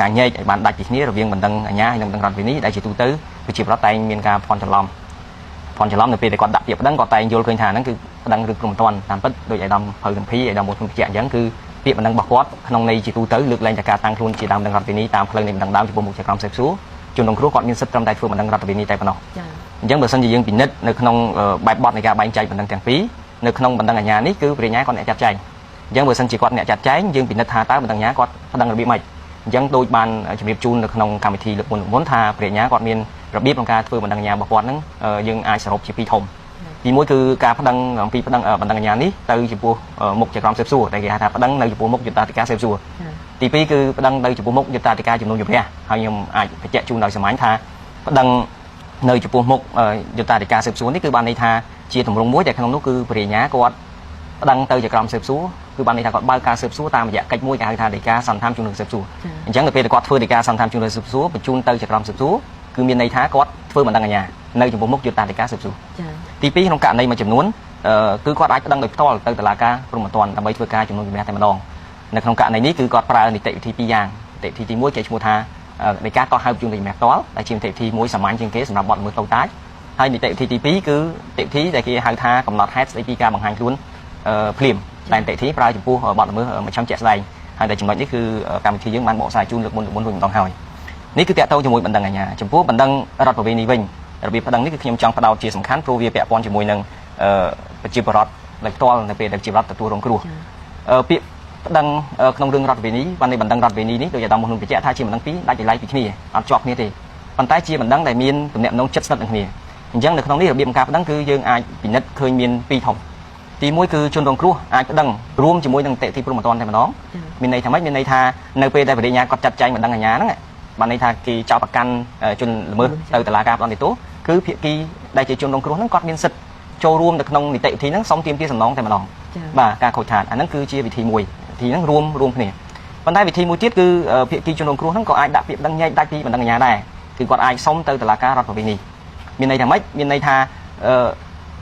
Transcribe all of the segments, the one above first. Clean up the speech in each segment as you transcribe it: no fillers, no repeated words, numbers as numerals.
ការញែកឲ្យបានដាច់ពីគ្នារវាងបណ្ដឹងអាជ្ញាហើយនិងបណ្ដឹងរដ្ឋវិន័យដែលជាទូទៅប្រជាប្រដ្ឋតែងមានការភ័ន្តច្រឡំនៅពេលដែលគាត់ដាក់ពាក្យបណ្ដឹងគាត់តែងយល់ឃើញថាហ្នឹងគឺបណ្ដឹងឬព្រមតាន់តាមពិតដោយអាយដាមភៅទាំងពីរអាយដាមមួយបញ្ជាក់អញ្ចឹងគឺពាក្យបណ្ដឹងរបស់គាត់ក្នុងន័យជាទូទៅលើកលែងតែការតាំងខ្លួនជាដើមបណ្ដឹងរដ្ឋវិន័យតាមផ្លូវនៃបណ្ដឹងដើមចំពោះមុខជាក្រុមសេពសួរជនរងគ្រោះគាត់មានសិទ្ធិត្រឹមតែធ្វើបណ្ដឹងរដ្ឋវិន័យតែប៉ុណ្ណោះអញ្ចឹងបើសិនជាយើងពិនិត្យនៅក្នុងបែបបទនៃការបែងចែកបណ្ដឹងទាំងពីរនៅក្នុងបណ្ដឹងអាជ្ញានេះគឺព្រះញ្ញាគាត់អ្នកចាត់ចែងអញ្ចឹងបើសិនជាគាត់អ្នកចាត់ចែងយើងពិនិត្យថាតើបណ្ដឹងអាជ្ញាគាត់បណ្ដឹងរបៀបម៉េចអញ្ចឹងដូចបានជំរាបជូននៅក្នុងកម្មវិធីលើកមុនថាព្រះញ្ញាគាត់មានរបៀបក្នុងការធ្វើបណ្ដឹងអាជ្ញារបស់គាត់ហ្នឹងយើងអាចសរុបជាពីរធំទីមួយគឺការប្តឹងអំពីបណ្ដឹងអាជ្ញានេះទៅចំពោះមុខជាក្រុមសេពសួរដែលគេហៅថាប្តឹងនៅចំពោះមុខយុត្តាធិការសេពសួរទីពីរគឺប្តឹងនៅចំពោះមុខយុត្តាធិការជំនុំជម្រះហើយខ្ញុំអាចបញ្ជាក់ជូនដោយសាមញ្ញថាប្តឹងនៅចំពោះមុខយុត្តាធិការសេពសួរនេះគឺបានន័យថាជាទម្រង់មួយដែលក្នុងនោះគឺព្រះញ្ញាគាត់ប្តឹងទៅជាក្រុមសេពសួរគឺបានន័យថាគាត់បើកការសេពសួរតាមរយៈកិច្ចមួយគេហៅថាដីកាសន្និដ្ឋានជំនុំសេពសួរអញ្ចឹងនៅពេលដែលគាត់ធ្វើដីកាសន្និដ្ឋានជំនុំសេពសួរបញ្ជូនទៅជាក្រុមសេពសួរគឺមានន័យថាគាត់ធ្វើបណ្ដឹងអាជ្ញានៅចំពោះមុខយុត្តាធិការសេពសួរទីពីរក្នុងករណីមួយចំនួនគឺគាត់អាចប្តឹងដោយផ្ទាល់ទៅតុលាការព្រហ្មទណ្ឌដើម្បីធ្វើការជំនុំជម្រះតែម្ដងនៅក្នុងករណីនេះគឺគាត់ប្រើនីតិវិធីពីរយ៉ាងនីតិវិធីទី1គេឈ្មោះថានៃការកោះហៅបញ្ជូនទៅជំរះផ្ទាល់ដែលជានីតិវិធីមួយសាមញ្ញជាងគេសម្រាប់បទល្មើសតូចតាចហើយនីតិវិធីទី2គឺនីតិវិធីដែលគេហៅថាកំណត់ហេតុស្ដីពីការបង្ហាញខ្លួនភ្លាមតែនីតិវិធីប្រើចំពោះបទល្មើសមជ្ឈិមជាក់ស្ដែងហើយតែចំណុចនេះគឺកម្មវិធីយើងបានបកស្រាយជូនលើកមុនរួចម្ដងហើយនេះគឺតាក់ទងជាមួយបណ្ដឹងអាជ្ញាចំពោះបណ្ដឹងរដ្ឋប្រវេណីវិញរបៀបប្តឹងនេះគឺខ្ញុំចង់ផ្ដោតជាសំខាន់ព្រោះវាពាក់ព័ន្ធជាមួយនឹងប្រជាពលរដ្ឋដោយផ្ទាល់នៅពេលដែលប្រជាពលរដ្ឋទទួលរងគ្រោះពាក្យប្តឹងក្នុងរឿងរដ្ឋវិន័យបាននៃបណ្ដឹងរដ្ឋវិន័យនេះដោយអាដាមមុនបញ្ជាក់ថាជាបណ្ដឹងពីរដាច់ដោយឡែកពីគ្នាអត់ជាប់គ្នាទេប៉ុន្តែជាបណ្ដឹងដែលមានទំនាក់ទំនងជិតស្និទ្ធនឹងគ្នាអញ្ចឹងនៅក្នុងនេះរបៀបការប្តឹងគឺយើងអាចពិនិត្យឃើញមានពីរធំទី1គឺជនរងគ្រោះអាចប្តឹងរួមជាមួយនឹងនីតិវិធីព្រហ្មទណ្ឌតែម្ដងមានន័យថាម៉េចមានន័យថានៅពេលដែលបរិញ្ញាគាត់ចាត់ចែងបណ្ដឹងអាជ្ញាហ្នឹងបានន័យថាគេចោទប្រកាន់ជនល្មើសទៅតុលាការផ្ដន្ទាទោសគឺភាគីដែលជាជនរងគ្រោះហ្នឹងគាត់មានសិទ្ធិចូលរួមនៅក្នុងនីតិវិធីហ្នឹងសុំទាមទារសំណងតែម្ដងបាទការខូចខាតអាហ្នឹងគឺជាវិធីមួយវិធីហ្នឹងរួមគ្នាប៉ុន្តែវិធីមួយទៀតគឺភាគីជនរងគ្រោះហ្នឹងក៏អាចដាក់ពាក្យប្តឹងញែកដាច់ពីបណ្ដឹងអាជ្ញាដែរគឺគាត់អាចសុំទៅតុលាការរដ្ឋប្រវេណីមានន័យថាម៉េចមានន័យថា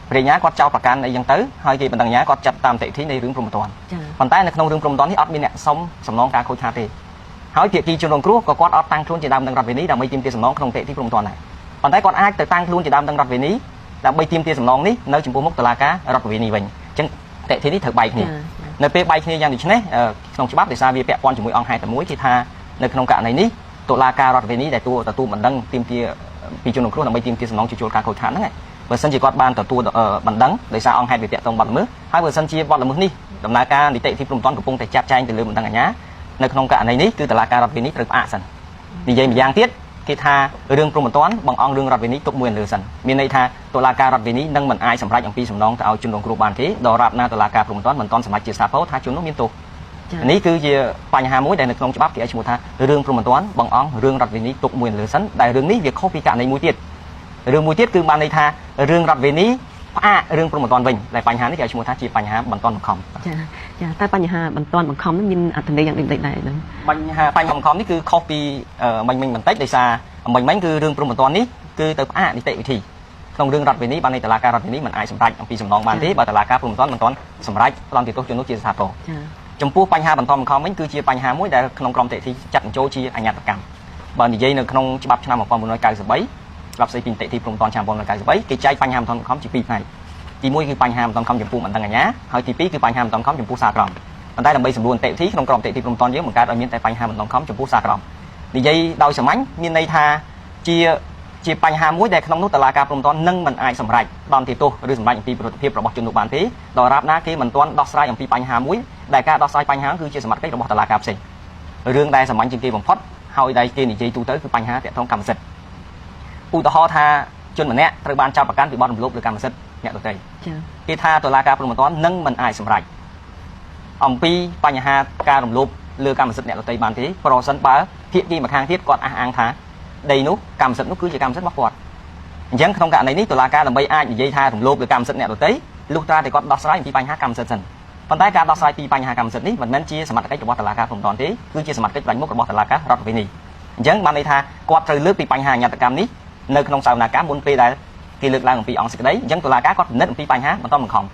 ព្រះញ្ញាគាត់ចោទប្រកាន់អីចឹងទៅហើយគេបណ្ដឹងអាជ្ញាគាត់ចាត់តាមនីតិវិធីនៃរឿងព្រហ្មទណ្ឌប៉ុន្តែនៅក្នុងរឿងព្រហ្មទណ្ឌនេះអត់មានអ្នកសុំសំណងការខូចខាតទេហើយភាគីជនរងគ្រោះក៏គាត់អត់តាំងខ្លួនជាដើមបណ្ដឹងរដ្ឋវិន័យដើម្បីទាមទារសំណងក្នុងនីតិវិធីព្រហ្មទណ្ឌដែរប៉ុន្តែគាត់អាចទៅតាំងខ្លួនជាដើមបណ្ដឹងរដ្ឋវិន័យដើម្បីទាមទារសំណងនេះនៅចំពោះមុខតុលាការរដ្ឋវិន័យវិញអញ្ចឹងនីតិវិធីនេះត្រូវបែកគ្នានៅពេលបែកគ្នាយ៉ាងដូចនេះក្នុងច្បាប់ដោយសារវាពាក់ព័ន្ធជាមួយអង្គហេតុតែមួយគឺថានៅក្នុងករណីនេះតុលាការរដ្ឋវិន័យដែលទទួលបណ្ដឹងទាមទារពីជនរងគ្រោះដើម្បីទាមទារសំណងជួសជុលការខូចខាតហ្នឹងបើសិនជាគាត់បានទទួលបណ្ដឹងដោយសារអង្គហេតុវាពាក់ទងបទល្មើសហើយបើសិនជាបទល្មើសនេះដំណើរការនីតិវិធីព្រហ្មទណ្ឌកំពុងតែចាត់ចែងទៅលើបណ្ដឹងអាជ្ញានៅក្នុងករណីនេះគឺតុលាការរដ្ឋវិន័យត្រូវផ្អាកសិននិយាយម្យ៉ាងទៀតគេថារឿងព្រហ្មទណ្ឌបង្អង់រឿងរដ្ឋវិន័យទុកមួយលើសិនមានន័យថាតុលាការរដ្ឋវិន័យនឹងមិនអាចសម្រេចអំពីសំណងទៅឲ្យជនរងគ្រោះបានទេដរាបណាតុលាការព្រហ្មទណ្ឌមិនទាន់សម្រេចជាសាពោថាជននោះមានទោសនេះគឺជាបញ្ហាមួយដែលនៅក្នុងច្បាប់គេឲ្យឈ្មោះថារឿងព្រហ្មទណ្ឌបង្អង់រឿងរដ្ឋវិន័យទុកមួយលើសិនដែលរឿងនេះវាខុសពីករណីមួយទៀតរឿងមួយទៀតគឺបានន័យថារឿងរដ្ឋវិន័យផ្អាករឿងព្រហ្មទណ្ឌវិញដែលបញ្ហានេះគេឲ្យឈ្មោះថាជាបញ្ហាបន្ទាន់បង្ខំចាតែបញ្ហាបន្ទាន់បង្ខំនេះមានអត្ថន័យយ៉ាងដូចម្ដេចដែរបញ្ហាបង្ខំនេះគឺខុសពីមិញបន្តិចដោយសារមិញគឺរឿងព្រហ្មទណ្ឌនេះគឺទៅផ្អាកនីតិវិធីក្នុងរឿងរដ្ឋវិន័យបានន័យតុលាការរដ្ឋវិន័យមិនអាចសម្រេចអំពីសំណងបានទេបើតុលាការព្រហ្មទណ្ឌមិនទាន់សម្រេចផ្ដន្ទាទោសជននោះជាស្ថាពរចំពោះបញ្ហាបន្ទាន់បង្ខំវិញគឺជាបញ្ហាមួយដែលក្នុងក្រមនីតិវិធីចាត់បញ្ចូលជាអញ្ញត្តកម្មបើនិយាយនៅក្នុងច្បាប់ឆ្នាំ1993ច្បាប់ស្តីពីនីតិវិធីព្រហ្មទណ្ឌឆ្នាំ1993គេចែកបញ្ហាបន្ទាន់បង្ខំជាពីរផ្នែកទី1គឺបញ្ហាបន្ទាន់បង្ខំចំពោះបណ្ដឹងអាជ្ញាហើយទី2គឺបញ្ហាបន្ទាន់បង្ខំចំពោះសាក្រមប៉ុន្តែដើម្បីសម្រួលនីតិវិធីក្នុងក្រមនីតិវិធីព្រហ្មទណ្ឌយើងបង្កើតឲ្យមានតែបញ្ហាបន្ទាន់បង្ខំចំពោះសាក្រមនិយាយដោយសាមញ្ញមានន័យថាជាបញ្ហាមួយដែលក្នុងនោះតុលាការព្រហ្មទណ្ឌនឹងមិនអាចសម្រេចផ្ដន្ទាទោសឬសម្រេចអំពីប្រតិភិបរបស់ជននោះបានទេដរាបណាគេមិនទាន់ដោះស្រាយអំពីបញ្ហាមួយដែលការដោះស្រាយបញ្ហាគឺជាសមត្ថកិច្ចរបស់តុលាការផ្សេងរឿងដែលសាមញ្ញជាងគេបំផុតហើយដែលគេនិយាយទូទៅគឺបញ្ហាទាក់ទងកម្មសិទ្ធិឧទាហរណ៍ថាជនម្នាក់ត្រូវបានចោទប្រកាន់ពីបទរំលោភលើកម្មសិទ្ធិអ្នកដទៃគេថាតុលាការព្រហ្មទណ្ឌនឹងមិនអាចសម្រេចអំពីបញ្ហាការរំលោភលើកម្មសិទ្ធិអ្នកដទៃបានទេប្រសិនបើភាគីម្ខាងទៀតគាត់អះអាងថាដីនោះកម្មសិទ្ធិនោះគឺជាកម្មសិទ្ធិរបស់គាត់អញ្ចឹងក្នុងករណីនេះតុលាការដើម្បីអាចនិយាយថារំលោភលើកម្មសិទ្ធិអ្នកដទៃលុះត្រាតែគាត់ដោះស្រាយអំពីបញ្ហាកម្មសិទ្ធិសិនប៉ុន្តែការដោះស្រាយពីបញ្ហាកម្មសិទ្ធិនេះមិនមែនជាសមត្ថកិច្ចរបស់តុលាការព្រហ្មទណ្ឌទេគឺជាសមត្ថកិច្ចផ្ដាច់មុខរបស់តុលាការរដ្ឋវិន័យអញ្ចឹងបានន័យថាគាត់ត្រូវលើកពីបញ្ហាអញ្ញត្តកម្មនេះនៅក្នុងសវនកម្មមុនពេលដែលគេលើកឡើងអំពីអង្គសេចក្តីអញ្ចឹងតុលាការគាត់ពិនិត្យអំពីបញ្ហាបន្ទាន់បង្ខំ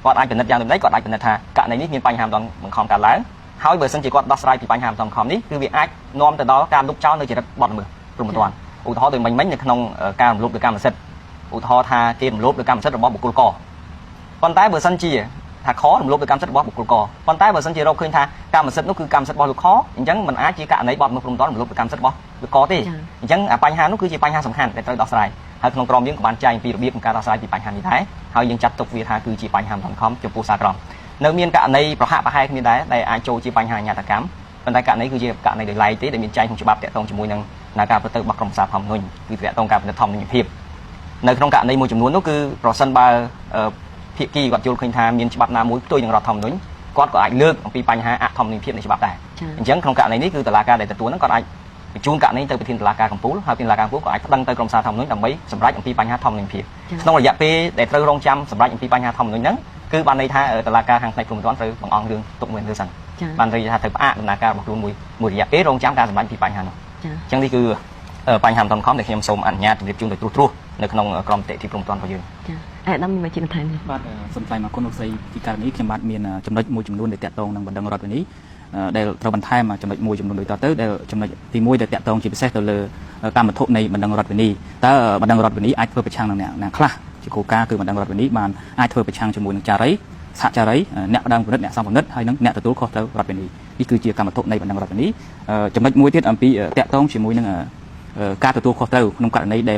គាត់អាចពិនិត្យយ៉ាងដូចម្ដេចគាត់អាចពិនិត្យថាករណីនេះមានបញ្ហាបន្ទាន់បង្ខំកើតឡើង ហើយបើសិនជាគាត់ដោះស្រាយពីបញ្ហាសំខាន់នេះគឺវាអាចនាំទៅដល់ការលុបចោលនៅចរិតបទល្មើសព្រមទាំងឧទាហរណ៍ដូចមិញនៅក្នុងការរំលោភលើកម្មសិទ្ធិឧទាហរណ៍ថាគេរំលោភលើកម្មសិទ្ធិរបស់បុគ្គលកប៉ុន្តែបើសិនជាថាខរំលោភលើកម្មសិទ្ធិរបស់បុគ្គលកប៉ុន្តែបើសិនជារកឃើញថាកម្មសិទ្ធិនោះគឺកម្មសិទ្ធិរបស់លោកខអញ្ចឹងមិនអាចជាករណីបទល្មើសព្រមទាំងរំលោភលើកម្មសិទ្ធិរបស់លោកកទេអញ្ចឹងបញ្ហានោះគឺជាបញ្ហាសំខាន់ដែលត្រូវដោះស្រាយហើយក្នុងក្រមយើងក៏បានចែងពីរបៀបក្នុងការដោះស្រាយពីបញ្ហានេះដែរហើយយើងចាត់ទុកវាថាគឺជាបញ្ហាសំខាន់ចំពោះសាក្រមនៅមានករណីប្រហាក់ប្រហែលគ្នាដែរដែលអាចចូលជាបញ្ហាអញ្ញត្តកម្មប៉ុន្តែករណីគឺជាករណីដោយឡែកទេដែលមានចែងក្នុងច្បាប់តាក់ទងជាមួយនឹងការប្រតិបត្តិរបស់ក្រមសាធម្មនុញ្ញគឺតាក់ទងការពិនិត្យធម្មនុញ្ញភាពនៅក្នុងករណីមួយចំនួននោះគឺប្រសិនបើភាគីគាត់យល់ឃើញថាមានច្បាប់ណាមួយផ្ទុយនឹងរដ្ឋធម្មនុញ្ញគាត់ក៏អាចលើកអំពីបញ្ហាអធម្មនុញ្ញភាពនៃច្បាប់ដែរអញ្ចឹងក្នុងករណីនេះគឺតុលាការដែលទទួលហ្នឹងគាត់អាចបញ្ជូនករណីទៅប្រធានតុលាការកំពូលហើយប្រធានតុលាការកំពូលក៏អាចប្តឹងទៅក្រមសាធម្មនុញ្ញដើម្បីសម្រេចអំពីបញ្ហាធម្មនុញ្ញភាពក្នុងរយៈពេលដែលត្រូវរងចាំសម្រេចអំពីបញ្ហាធម្មនុញ្ញហ្នឹងគឺបានន័យថាតុលាការខាងផ្នែកព្រំដែនត្រូវបង្អស់រឿងទុកមួយលើសិនបានន័យថាត្រូវផ្អាកដំណើរការរបស់ខ្លួនមួយរយៈពេលរងចាំការសម្រេចពីបញ្ហានោះអញ្ចឹងនេះគឺបញ្ហាសំខាន់ដែលខ្ញុំសូមអនុញ្ញាតជម្រាបជូនទៅត្រួសនៅក្នុងក្រមនីតិព្រំដែនរបស់យើងចាអាដាមមានជាបន្ថែមបាទសូមថ្លែងអរគុណលោកស្រីពីករណីខ្ញុំបាទមានចំណុចមួយចំនួនដែលតាក់ទងនឹងបណ្ដឹងរដ្ឋវិន័យដែលត្រូវបន្ថែមចំណុចមួយចំនួនដូចតទៅដែលចំណុចទី1ដែលតាក់ទងជាពិសេសទៅលើកម្មវត្ថុនៃបណ្ដឹងរដ្ឋវិន័យតើបណ្ដឹងរដ្ឋវិន័យអាចធ្វើប្រឆាំងនឹងអ្នកខ្លះជាគោលការណ៍គឺបណ្ដឹងរដ្ឋវិន័យបានអាចធ្វើប្រឆាំងជាមួយនឹងចារីសហចារីអ្នកផ្ដឹងពិនិត្យអ្នកសំពិនិត្យហើយនិងអ្នកទទួលខុសត្រូវរដ្ឋវិន័យនេះគឺជាកម្មវត្ថុនៃបណ្ដឹងរដ្ឋវិន័យចំណុចមួយទៀតអំពីតាក់ទងជាមួយនឹងការទទួលខុសត្រូវក្នុងករណីដែ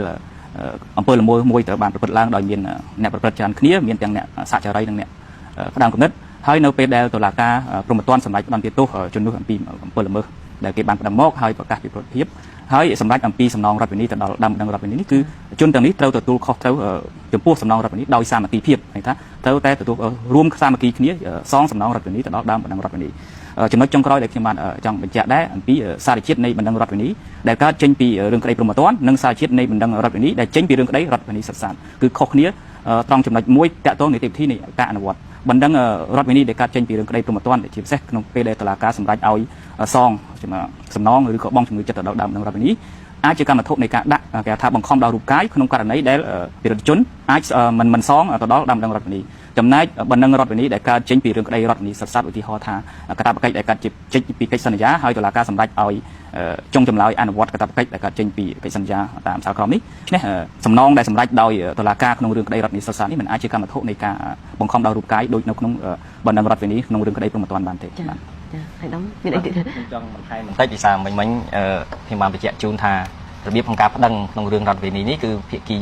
លអំពើល្មើសមួយត្រូវបានប្រព្រឹត្តឡើងដោយមានអ្នកប្រព្រឹត្តច្រើនគ្នាមានទាំងអ្នកសហចារីនិងអ្នកផ្ដឹងគំនិតហើយនៅពេលដែលតុលាការព្រហ្មទណ្ឌសម្រេចផ្តន្ទាទោសជំនួសអំពីអំពើល្មើសដែលគេបានផ្ដឹងមកហើយប្រកាសពីប្រតិភិបហើយសម្រេចអំពីសំណងរដ្ឋវិន័យទៅដល់ដើមបណ្ដឹងរដ្ឋវិន័យនេះគឺជនទាំងនេះត្រូវទទួលខុសត្រូវចំពោះសំណងរដ្ឋវិន័យដោយសាមគ្គីភាពន័យថាត្រូវតែទទួលរួមសាមគ្គីគ្នាសងសំណងរដ្ឋវិន័យទៅដល់ដើមបណ្ដឹងរដ្ឋវិន័យចំណុចចុងក្រោយដែលខ្ញុំបានចង់បញ្ជាក់ដែរអំពីសារជាតិនៃបណ្ដឹងរដ្ឋវិន័យដែលកើតចេញពីរឿងក្តីព្រហ្មទណ្ឌនិងសារជាតិនៃបណ្ដឹងរដ្ឋវិន័យដែលចេញពីរឿងក្តីរដ្ឋវិន័យសិទ្ធិសាស្ត្រគឺខុសគ្នាត្រង់ចំណុចមួយតាក់ទងនីតិវិធីនៃការអនុវត្តបណ្ដឹងរដ្ឋវិន័យដែលកើតចេញពីរឿងក្តីព្រហ្មទណ្ឌជាពិសេសក្នុងពេលដែលតុលាការសម្រេចឲ្យសងសំណងឬក៏បង់ជំងឺចិត្តទៅដល់ដើមបណ្ដឹងរដ្ឋវិន័យអាចជាកម្មវត្ថុនៃការដាក់គេថាបង្ខំដល់រូបកាយក្នុងករណីដែលពិរិទ្ធជនអាចមិនសងទៅដល់ដើមបណ្ដឹងរដ្ឋវិន័យចំណែកបណ្ដឹងរដ្ឋវិន័យដែលកើតចេញពីរឿងក្តីរដ្ឋវិន័យសិទ្ធិសាស្ត្រឧទាហរណ៍ថាកាតព្វកិច្ចដែលកើតចេញពីកិច្ចសន្យាហើយតុលាការសម្រេចឲ្យចុងចម្លើយអនុវត្តកាតព្វកិច្ចដែលកើតចេញពីកិច្ចសន្យាតាមសាលក្រមនេះឆ្នេះសំណងដែលសម្រេចដោយតុលាការក្នុងរឿងក្តីរដ្ឋវិន័យសិទ្ធិសាស្ត្រនេះមិនអាចជាកម្មវត្ថុនៃការបង្ខំដល់រូបកាយដូចនៅក្នុងបណ្ដឹងរដ្ឋវិន័យក្នុងរឿងក្តីព្រហ្មទណ្ឌបានទេបាទចាហើយដល់មានអីទៀតចង់បន្ថែមបន្តិចពីសារមិញខ្ញុំបានបញ្ជាក់ជូនថារបៀបក្នុងការប្តឹងក្នុងរឿងរដ្ឋវិន័យនេះគឺភាគី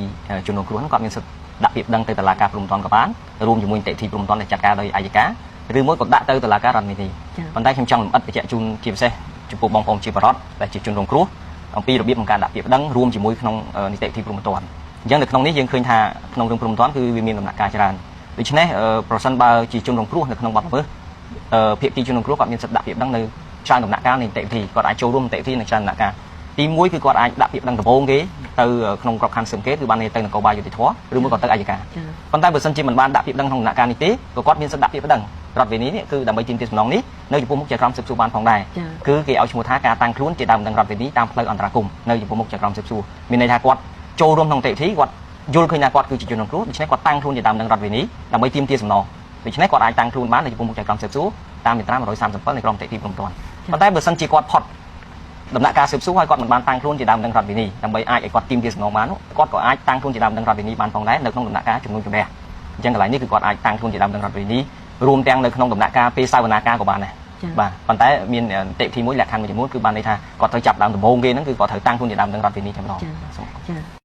ជនរងគ្រោះគាត់មានសិទ្ធិដាក់ពាក្យប្តឹងទៅតុលាការព្រហ្មទណ្ឌក៏បានរួមជាមួយនីតិវិធីព្រហ្មទណ្ឌដែលចាត់ការដោយអាយកាឬមួយក៏ដាក់ទៅតុលាការរដ្ឋវិន័យប៉ុន្តែខ្ញុំចង់លម្អិតបញ្ជាក់ជូនជាពិសេសចំពោះបងប្អូនជាបរិបទដែលជាជនរងគ្រោះអំពីរបៀបក្នុងការដាក់ពាក្យប្តឹងរួមជាមួយក្នុងនីតិវិធីព្រហ្មទណ្ឌអញ្ចឹងនៅក្នុងនេះយើងឃើញថាក្នុងរឿងព្រហ្មទណ្ឌគឺវាមានដំណាក់កាលច្រើនដូច្នេះប្រសិនបើជាជនរងគ្រោះនៅក្នុងបទល្មើសភាគីជនរងគ្រោះគាត់មានសិទ្ធិដាក់ពាក្យប្តឹងនៅច្រើនដំណាក់កាលនៃនីតិវិធីគាត់អាចចូលរួមនីតិវិធីនៅច្រើនដំណាក់កាលទី1គឺគាត់អាចដាក់ពាក្យប្តឹងដំបូងគេទៅក្នុងក្របខ័ណ្ឌស៊ើបអង្កេតគឺបានទៅនគរបាលយុតិធធឬមួយក៏ទៅអัยការប៉ុន្តែបើសិនជាមិនបានដាក់ពាក្យប្តឹងក្នុងដំណាក់កាលនេះទេក៏គាត់មានសិទ្ធិដាក់ពាក្យប្តឹងរដ្ឋវិន័យនេះគឺដើម្បីទាមទារសំណងនេះនៅចំពោះមុខចក្រមស៊ើបសួរបានផងដែរគឺគេឲ្យឈ្មោះថាការតាំងខ្លួនជាដើមបណ្ដឹងរដ្ឋវិន័យតាមផ្លូវអន្តរាគមន៍នៅចំពោះមុខចក្រមស៊ើបសួរមានន័យថាគាត់ចូលរួមក្នុងនីតិវិធីគាត់យល់ឃើញថាគាត់គឺជាជនរងគ្រោះដូច្នេះគាត់តាំងខ្លួនជាដើមបណ្ដឹងរដ្ឋវិន័យដើម្បីទាមទារសំណងដូច្នេះគាត់អាចតាំងខ្លួនបាននៅចំពោះមុខចក្រមស៊ើបសួរតាមមាត្រា137នៃក្រមនីតិវិធីព្រហ្មទណ្ឌប៉ុន្តែបើសិនជាគាត់ផុតដំណាក់កាលស៊ើបសួរហើយគាត់មិនបានតាំងខ្លួនជាដើមបណ្ដឹងរដ្ឋវិន័យដើម្បីអាចឲ្យគាត់ទាមទារសំណងបានគាត់ក៏អាចតាំងខ្លួនជាដើមបណ្ដឹងរដ្ឋវិន័យបានផងដែរនៅក្នុងដំណាក់កាលជំនុំជម្រះអញ្ចឹងកន្លែងនេះគឺគាត់អាចតាំងខ្លួនជាដើមបណ្ដឹងរដ្ឋវិន័យរួមទាំងនៅក្នុងដំណាក់កាលពេលសាវនាការក៏បានដែរបាទប៉ុន្តែមាននីតិវិធីមួយលក្ខខណ្ឌមួយចំនួនគឺបានន័យថាគាត់ត្រូវចាប់ដើមដំបូងគេហ្នឹងគឺគាត់ត្រូវតាំងខ្លួនជាដើមបណ្ដឹងរដ្ឋវិន័យតែម្ដងចា